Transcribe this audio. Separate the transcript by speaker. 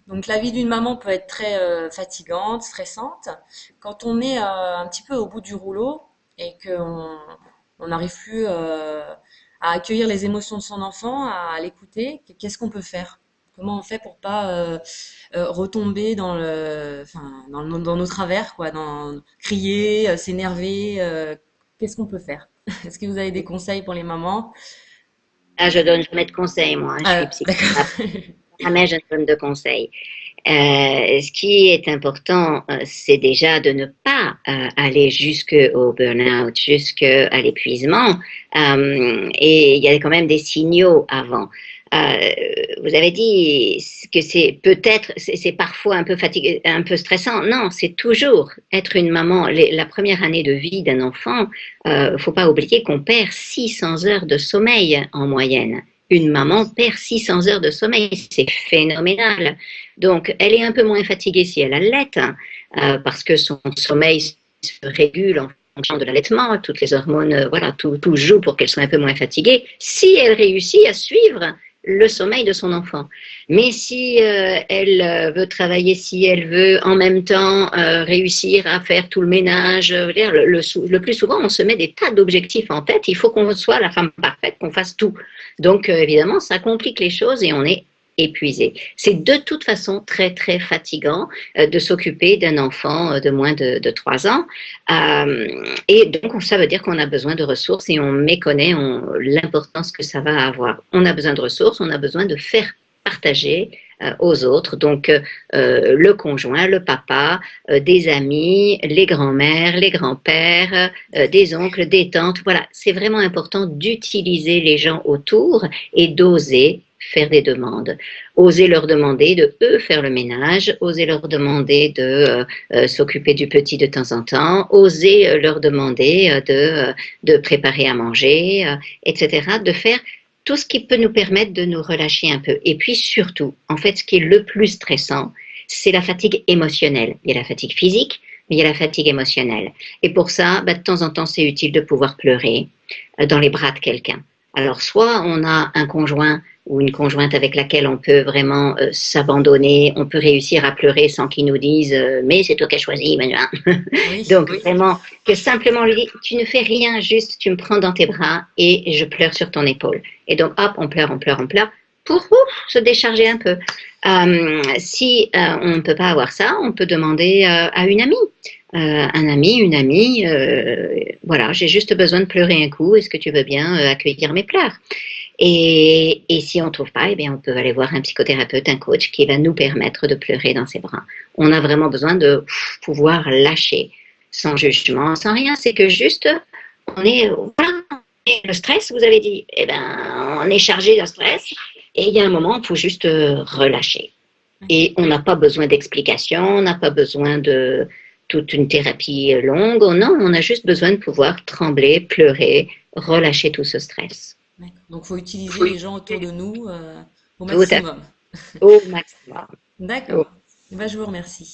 Speaker 1: Donc la vie d'une maman peut être très fatigante, stressante. Quand on est un petit peu au bout du rouleau et qu'on on n'arrive plus à accueillir les émotions de son enfant, à l'écouter, qu'est-ce qu'on peut faire? Comment on fait pour pas retomber dans enfin, dans nos travers, quoi, dans crier, s'énerver, qu'est-ce qu'on peut faire? Est-ce que vous avez des conseils pour les mamans?
Speaker 2: Ah, je donne jamais de conseils, moi, hein, je suis psychologue.
Speaker 1: D'accord.
Speaker 2: Jamais je ne donne de conseils. Ce qui est important, c'est déjà de ne pas aller jusqu'au burn-out, jusqu'à l'épuisement. Et il y a quand même des signaux avant. Vous avez dit que c'est peut-être, c'est parfois un peu fatigué, un peu stressant. Non, c'est toujours être une maman. La première année de vie d'un enfant, faut pas oublier qu'on perd 600 heures de sommeil en moyenne. Une maman perd 600 heures de sommeil, c'est phénoménal. Donc, elle est un peu moins fatiguée si elle allait, parce que son sommeil se régule en fonction de l'allaitement, toutes les hormones, voilà, tout joue pour qu'elle soit un peu moins fatiguée, si elle réussit à suivre le sommeil de son enfant. Mais si elle veut travailler, si elle veut en même temps réussir à faire tout le ménage, le plus souvent on se met des tas d'objectifs en tête, il faut qu'on soit la femme parfaite, qu'on fasse tout. Donc évidemment ça complique les choses et on est épuisé. C'est de toute façon très très fatigant de s'occuper d'un enfant de moins de 3 ans. Et donc ça veut dire qu'on a besoin de ressources et on méconnaît l'importance que ça va avoir. On a besoin de ressources, on a besoin de faire partager aux autres, donc le conjoint, le papa, des amis, les grands-mères, les grands-pères, des oncles, des tantes. Voilà, c'est vraiment important d'utiliser les gens autour et d'oser faire des demandes. Oser leur demander de eux faire le ménage, oser leur demander de s'occuper du petit de temps en temps, oser leur demander de préparer à manger, etc., de faire tout ce qui peut nous permettre de nous relâcher un peu. Et puis surtout, en fait, ce qui est le plus stressant, c'est la fatigue émotionnelle. Il y a la fatigue physique, mais il y a la fatigue émotionnelle. Et pour ça, bah, de temps en temps, c'est utile de pouvoir pleurer dans les bras de quelqu'un. Alors, soit on a un conjoint ou une conjointe avec laquelle on peut vraiment s'abandonner, on peut réussir à pleurer sans qu'il nous dise mais c'est toi qui as choisi.
Speaker 1: Oui,
Speaker 2: Donc vraiment que simplement lui dire tu ne fais rien, juste tu me prends dans tes bras et je pleure sur ton épaule. Et donc hop, on pleure, on pleure, on pleure pour se décharger un peu. Si on ne peut pas avoir ça, on peut demander à une amie. Un ami, une amie, voilà, j'ai juste besoin de pleurer un coup, est-ce que tu veux bien accueillir mes pleurs? Et si on ne trouve pas, eh bien, on peut aller voir un psychothérapeute, un coach qui va nous permettre de pleurer dans ses bras. On a vraiment besoin de pouvoir lâcher sans jugement, sans rien. C'est que juste, on est, voilà, le stress, vous avez dit, eh ben, on est chargé de stress et il y a un moment, il faut juste relâcher. Et on n'a pas besoin d'explications, on n'a pas besoin de toute une thérapie longue. Non, on a juste besoin de pouvoir trembler, pleurer, relâcher tout ce stress.
Speaker 1: d'accord. Donc, faut utiliser les gens autour de nous au
Speaker 2: Tout à fait,
Speaker 1: maximum.
Speaker 2: au maximum.
Speaker 1: D'accord. Eh ben, je vous remercie.